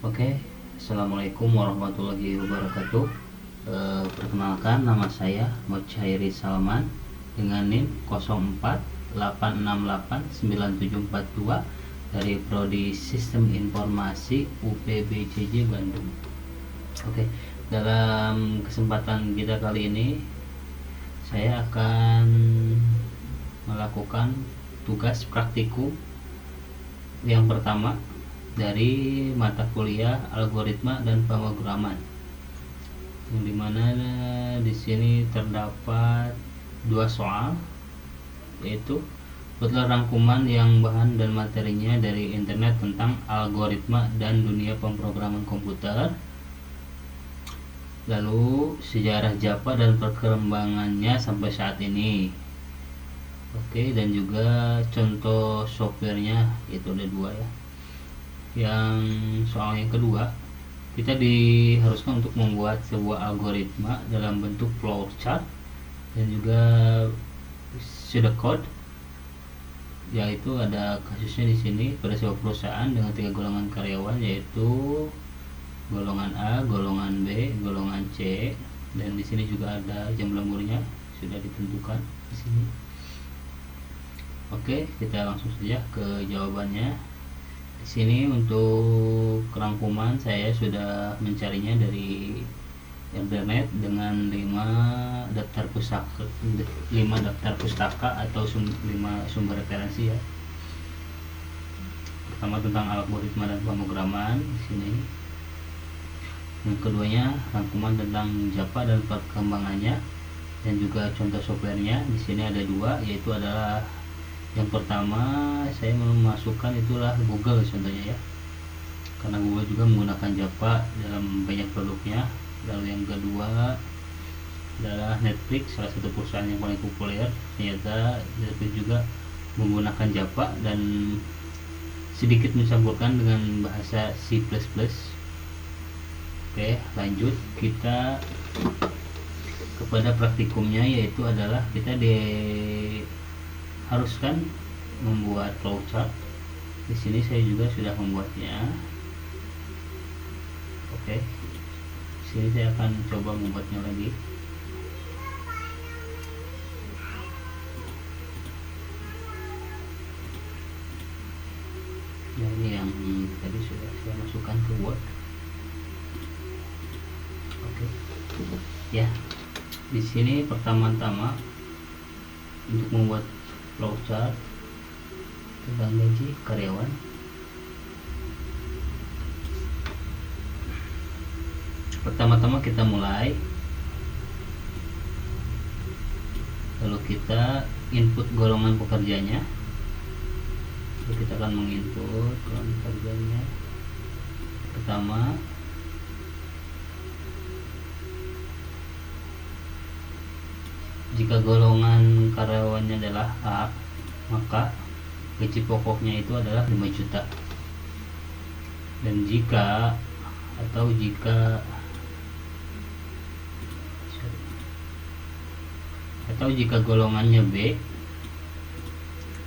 Oke, Assalamualaikum warahmatullahi wabarakatuh. Perkenalkan, nama saya Mochairi Salman dengan NIM 0486897742 dari Prodi Sistem Informasi UPBJJ Bandung. Oke, dalam kesempatan kita kali ini saya akan melakukan tugas praktikum yang pertama dari mata kuliah algoritma dan pemrograman, yang dimana di sini terdapat dua soal, yaitu buatlah rangkuman yang bahan dan materinya dari internet tentang algoritma dan dunia pemrograman komputer, lalu sejarah Java dan perkembangannya sampai saat ini. Oke, dan juga contoh softwarenya, itu ada dua ya. Yang soal yang kedua, kita diharuskan untuk membuat sebuah algoritma dalam bentuk flowchart dan juga pseudocode, yaitu ada kasusnya di sini pada sebuah perusahaan dengan 3 golongan karyawan, yaitu golongan A, golongan B, golongan C, dan di sini juga ada jam lemburnya sudah ditentukan di sini. Oke, kita langsung saja ke jawabannya. Di sini untuk rangkuman saya sudah mencarinya dari internet dengan 5 daftar pustaka atau 5 sumber referensi ya. Pertama tentang algoritma dan pemrograman di sini. Yang keduanya rangkuman tentang Java dan perkembangannya dan juga contoh softwarenya. Di sini ada dua, yaitu adalah yang pertama saya memasukkan itulah Google contohnya ya, karena Google juga menggunakan Java dalam banyak produknya. Lalu yang kedua adalah Netflix, salah satu perusahaan yang paling populer. Ternyata Netflix juga menggunakan Java dan sedikit mencampurkan dengan bahasa C++. Oke, lanjut kita kepada praktikumnya, yaitu adalah kita haruskan membuat flowchart. Di sini saya juga sudah membuatnya. Oke, di sini saya akan coba membuatnya lagi. Nah, ini yang tadi sudah saya masukkan ke Word. Oke, ya. Di sini pertama-tama untuk membuat flowchart tentang gaji karyawan, pertama-tama kita mulai, lalu kita input golongan pekerjanya. Lalu kita akan menginput golongan pekerjanya. Pertama, jika golongan karyawannya adalah A, maka gaji pokoknya itu adalah 5 juta. Dan jika golongannya B,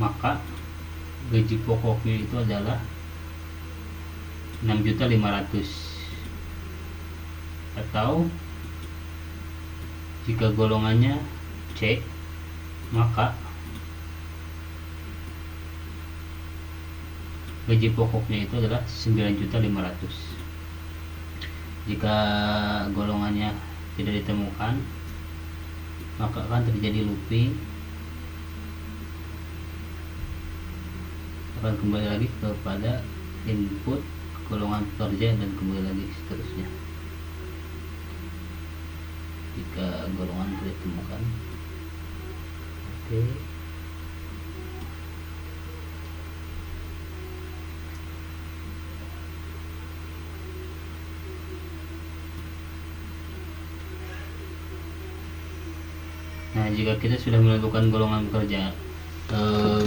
maka gaji pokoknya itu adalah 6.500.000. Atau jika golongannya C, maka gaji pokoknya itu adalah 9.500.000. Jika golongannya tidak ditemukan, maka akan terjadi looping, akan kembali lagi kepada input golongan pekerja dan kembali lagi seterusnya jika golongan tidak ditemukan. Oke, nah jika kita sudah menentukan golongan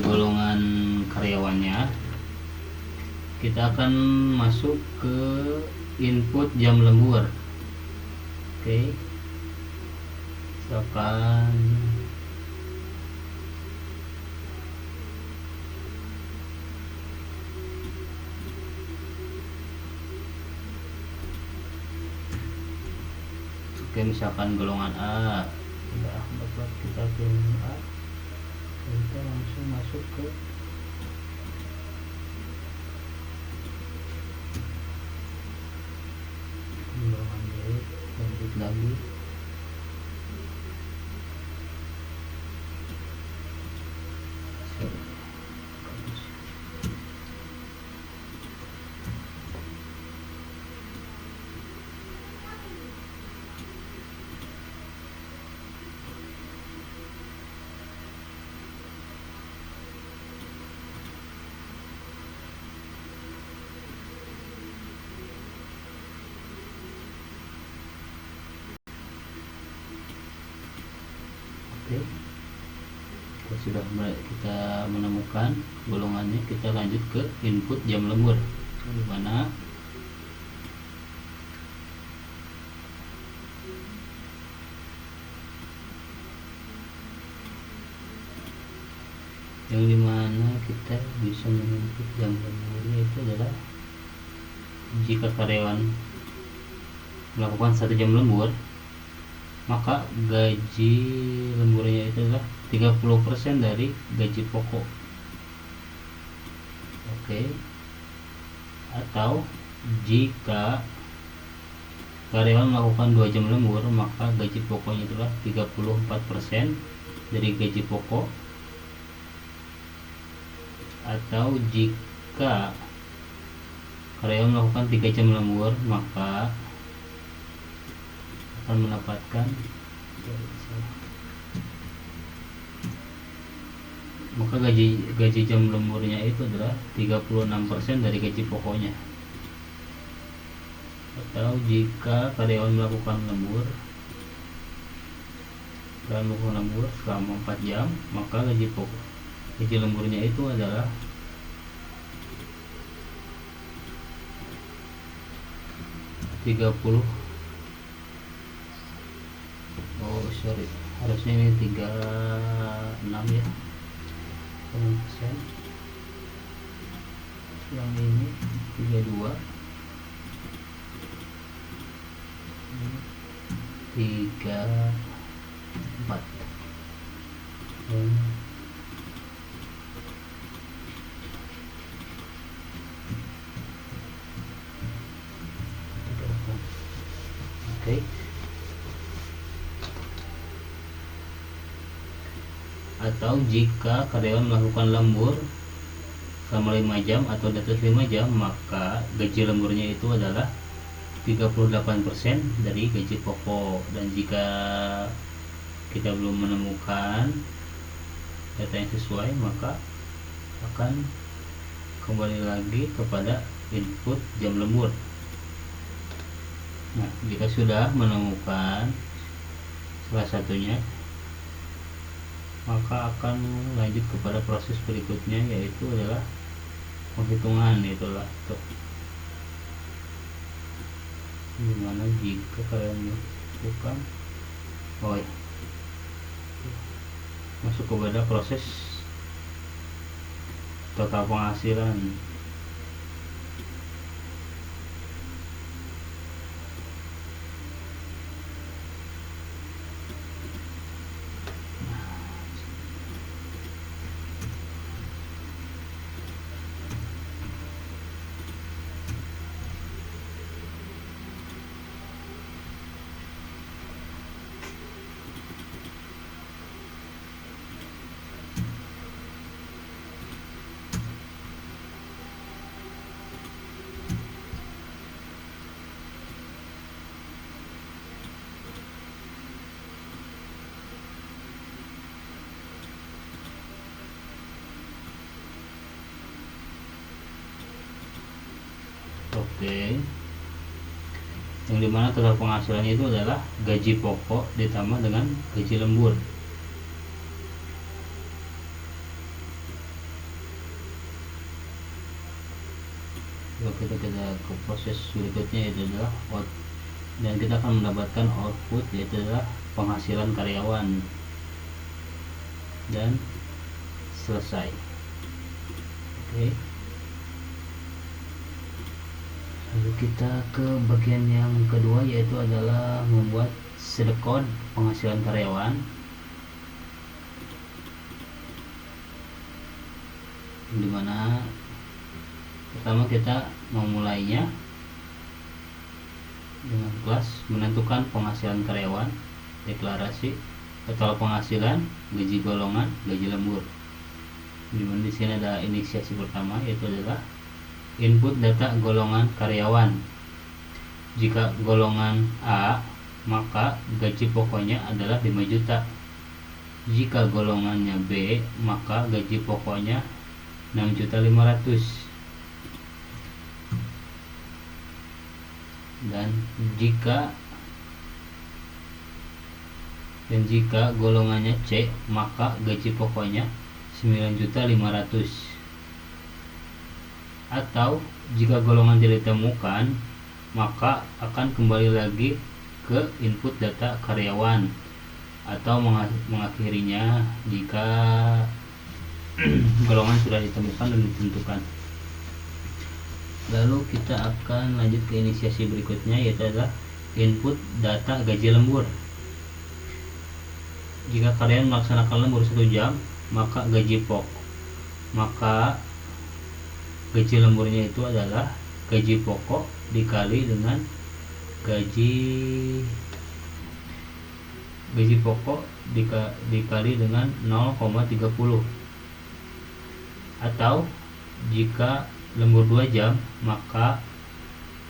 golongan karyawannya, kita akan masuk ke input jam lembur. Oke, misalkan Oke, misalkan golongan A sudah dapat kita pilih A, kita langsung masuk ke golongan B, lanjut lagi. Oke, kita menemukan golongannya, kita lanjut ke input jam lembur, di mana kita bisa menginput jam lemburnya itu adalah jika karyawan melakukan 1 jam lembur, maka gaji lemburnya itu adalah 30% dari gaji pokok. Oke. Atau jika karyawan melakukan 2 jam lembur, maka gaji pokoknya adalah 34% dari gaji pokok. Atau jika karyawan melakukan 3 jam lembur, maka akan mendapatkan gaji jam lemburnya itu adalah 36% dari gaji pokoknya. Atau jika karyawan melakukan lembur selama 4 jam, maka gaji lemburnya itu adalah 30, harusnya ini 36 ya, persen. Yang ini 32, 34. Oke. Atau jika karyawan melakukan lembur selama 5 jam atau di atas 5 jam, maka gaji lemburnya itu adalah 38% dari gaji pokok. Dan jika kita belum menemukan data yang sesuai, maka akan kembali lagi kepada input jam lembur. Nah, jika sudah menemukan salah satunya, maka akan lanjut kepada proses berikutnya, yaitu adalah penghitungan. Itulah tuh, dimana jika kalian melakukan masuk kepada proses total penghasilan. Oke, yang dimana total penghasilannya itu adalah gaji pokok ditambah dengan gaji lembur. Lalu kita ke proses berikutnya, itu adalah dan kita akan mendapatkan output, yaitu adalah penghasilan karyawan, dan selesai. Oke. Lalu kita ke bagian yang kedua, yaitu adalah membuat sedekon penghasilan karyawan, dimana pertama kita memulainya dengan kelas menentukan penghasilan karyawan, deklarasi, total penghasilan, gaji golongan, gaji lembur. Dimana di sini ada inisiasi pertama, yaitu adalah input data golongan karyawan. Jika golongan A, maka gaji pokoknya adalah 5 juta. Jika golongannya B, maka gaji pokoknya 6.500.000. Dan jika golongannya C, maka gaji pokoknya 9.500.000. Atau jika golongan tidak ditemukan, maka akan kembali lagi ke input data karyawan atau mengakhirinya jika golongan sudah ditemukan dan ditentukan. Lalu kita akan lanjut ke inisiasi berikutnya, yaitu adalah input data gaji lembur. Jika karyawan melaksanakan lembur 1 jam, maka gaji lemburnya itu adalah gaji pokok dikali dengan gaji pokok dikali dengan 0,30. Atau jika lembur 2 jam, maka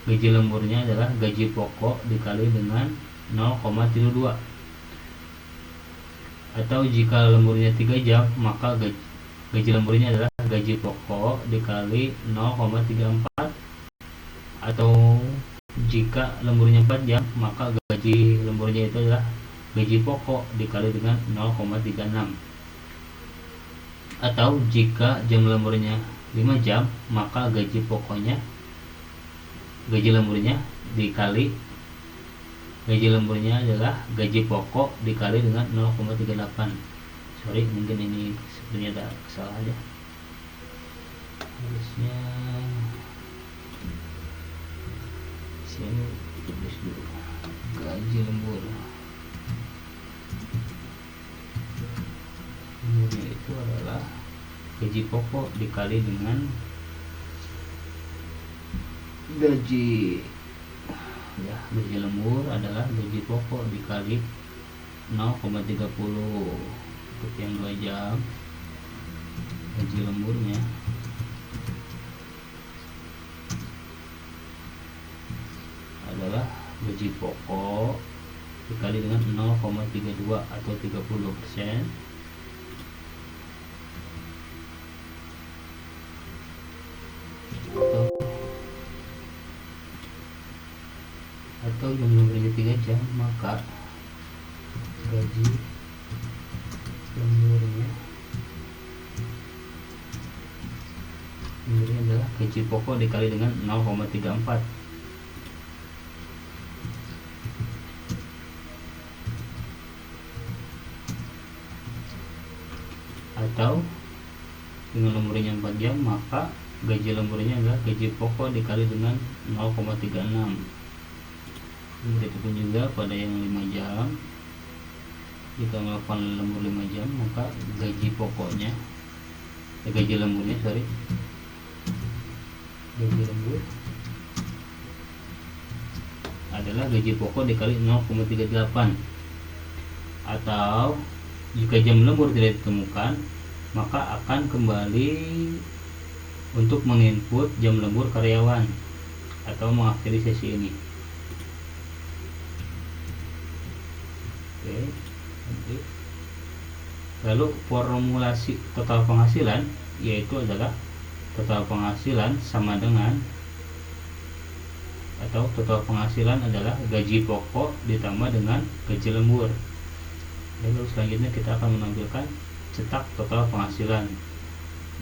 gaji lemburnya adalah gaji pokok dikali dengan 0,32. Atau jika lemburnya 3 jam, maka gaji lemburnya adalah gaji pokok dikali 0,34. Atau jika lemburnya 4 jam, maka gaji lemburnya itu adalah gaji pokok dikali dengan 0,36. Atau jika jam lemburnya 5 jam, maka gaji lemburnya dikali gaji lemburnya adalah gaji pokok dikali dengan 0,38. Sorry, mungkin ini sebenarnya ada kesalahan ya, harusnya sini tulis dulu gaji lemburnya itu adalah gaji pokok dikali dengan gaji lembur adalah gaji pokok dikali 0,30 untuk yang 2 jam. Gaji lemburnya adalah gaji pokok dikali dengan 0,32 atau 30%. Atau jam lemburnya 3 jam, maka gaji lemburnya adalah gaji pokok dikali dengan 0,34. Atau dengan lemburnya 4 jam, maka gaji lemburnya adalah gaji pokok dikali dengan 0,36. Begitupun juga pada yang 5 jam, jika melakukan lembur 5 jam, maka gaji lemburnya adalah gaji pokok dikali 0,38. Atau jika jam lembur tidak ditemukan, maka akan kembali untuk menginput jam lembur karyawan atau mengakhiri sesi ini. Lalu formulasi total penghasilan, yaitu adalah total penghasilan sama dengan, atau total penghasilan adalah gaji pokok ditambah dengan gaji lembur. Lalu selanjutnya kita akan menampilkan cetak total penghasilan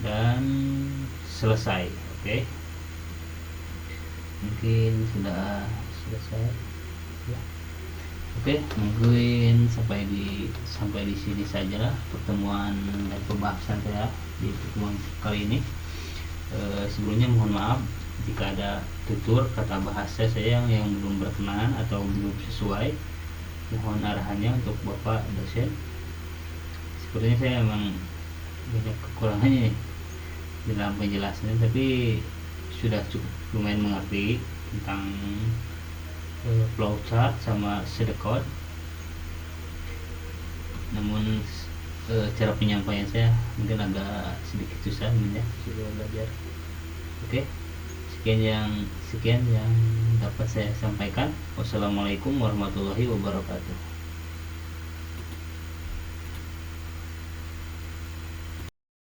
dan selesai. Oke, mungkin sudah selesai ya. Oke, mungkin sampai di sini saja pertemuan dan pembahasan saya di pertemuan kali ini. Sebelumnya mohon maaf jika ada tutur kata bahasa saya yang belum berkenan atau belum sesuai. mohon arahannya untuk Bapak dosen. Sepertinya saya memang banyak kekurangannya nih dalam penjelasannya, tapi sudah cukup lumayan mengerti tentang flowchart sama sedekot. Namun cara penyampaian saya mungkin agak sedikit susah ya, sudah belajar. Oke, sekian yang dapat saya sampaikan. Wassalamualaikum warahmatullahi wabarakatuh.